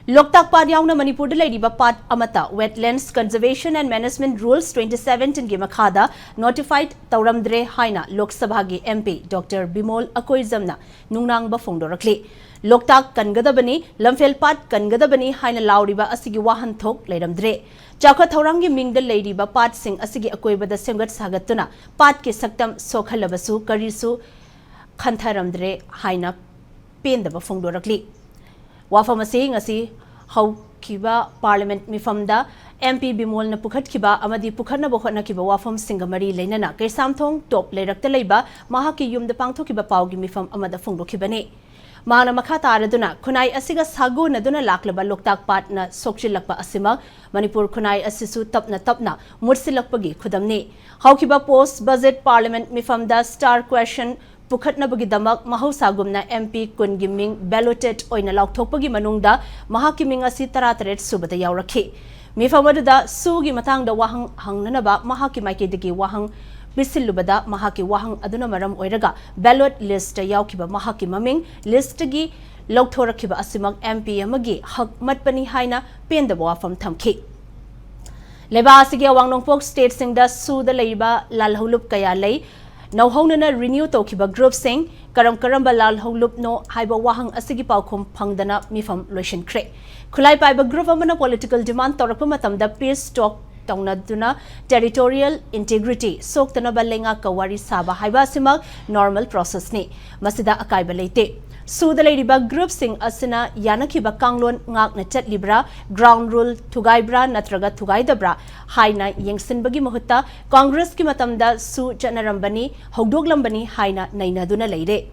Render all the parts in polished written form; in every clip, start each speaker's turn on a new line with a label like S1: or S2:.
S1: Loktak Pat yauna Manipur de lady Pat Amata Wetlands Conservation and Management Rules 2017 gi makhada notified Tauramdre Haina Lok Sabha gi MP Dr. Bimol Akoizamna nungnang ba phongdorakli Loktak kangadabani Lamfel Pat kangadabani Haina lauriba asigi wahan thok leiramdre Chakha Thaurangi Ming de lady Pat Singh asigi akoiba da semgat sagatuna Pat ki saktam sokhalabasu karisu khantharamdre Haina pendaba phongdorakli Wafam saying asi how kiba Parliament mifamda MP Bimol na pukhat kiba amadi pukhat na bohot na kiba wafam singamari lainana kay samthong top leirakta leiba mahaki yum de pangtho kiba paugi mifam amada phongdo kibani mahana makha taraduna khunai asiga sagu na duna laklaba Loktak Pat na sokchilakpa asima Manipur khunai asisu tapna mursilakpagi khudamni how kiba post budget Parliament mifamda star question Pukhatna bagi damak mahusagumna MP kungi ming balloted oina laukthokpagi manungda mahaki ming asi tarataret subata yaurakhi mifamada sugi matangda wahang hangnanaba mahaki maikidigi wahang bisilubada mahaki wahang aduna maram oiraga ballot list yaukiba mahaki maming list gi laukthoraki asimak MP amagi hak matpani haina pendaba wafam thamki leba asigi wangnongpok state singda suda leiba lalhulup kaya lei Now Honana renew Tokiba group sing Karamba Lal Holup no Haiba Wahang Asigi Paukum Pangdana Mifam Lucian Cray. Kulai Piba group of a political demand Torakumatam the peace talk Taunaduna territorial integrity Soktana Balenga Kawari Saba Haiba Simag normal process ni Masida Akaiba Late. So the lady bug group sing asina Yanakiba Kanglon Ngak Natet Libra ground rule Tugaibra Natraga Tugaidabra Haina Yengsin Bagi Mohuta Congress Kimatamda Su Janarambani Hogdoglambani Haina Naina Duna Lady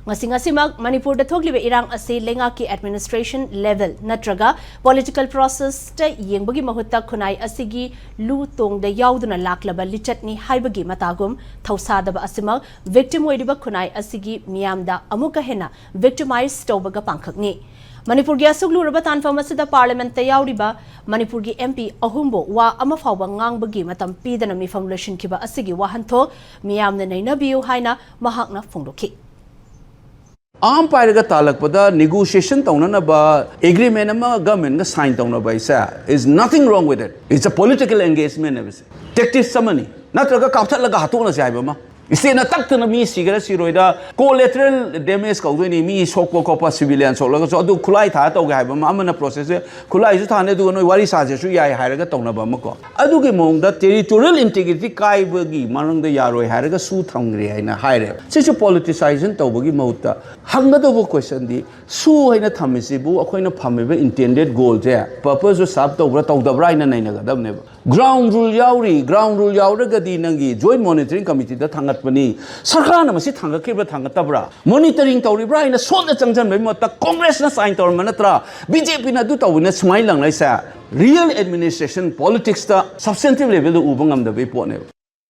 S1: Ngasingasimag Manipur the Toglibe Irang Ase Lengaki administration level Natraga political process ta Yengbagi Mohuta Kunai Asigi Lu Tong the Yauduna Laklaba Lichatni Haibagi Matagum Tausada Asimag victim Wediba Kunai Asigi Miamda Amuka Hena victimized Tobaga Pankakni Manipur Gyasuglu Rabatan Famasida Parliament Tayauriba Manipur MP Ahumbo wa Amafawa Ngang Bagi Matam Pidana Mifam Lushin Kiba Asigi Wahanto Miamna Naina Biu Haina Mahakna Fundoki
S2: आम पायरगा तालक पदा negotiation तौना बा agreement अमा government का sign तौना बा इसा is nothing wrong with it. It's a political engagement एवसे. Tactics समनी. ना तरगा काप्ता लगा हाथों ना जाए बमा. इसलिए ना तक तना मी सिगरा सिरोइदा collateral damage का उधर नहीं मी शोक को civilian शोक लगा तो खुलाई था तो क्या है बमा अमना process है खुलाई जो थाने तो उन्होंने वारी साझे शु यार हायरगा तौना बमा को. अदु के मोंग दा territorial integrity काय बगी मानंग दा यारो हायरगा सु थंगरी है ना हायरे. सिर्फ politicization तो बगी मौता. हंगा तो वो question दी सु है ना थमिसी बु अकोई ना फमे बे intended goal जे purpose जो साब तो उबरा तो दबरा इना नहीं नगा दब ने ground rule यावरे दी नंगी joint monitoring committee दा थंगत पनी सरकार ना मसी थंगा के बरा थंगत तबरा monitoring तो रिबरा इना सोच ना चंचन में मत कांग्रेस ना sign तो मन तरा बीजेपी ना दु तो उन्हें smile लंग लाइसा real administration politics ता substantive level दो उबंगम दबे पोने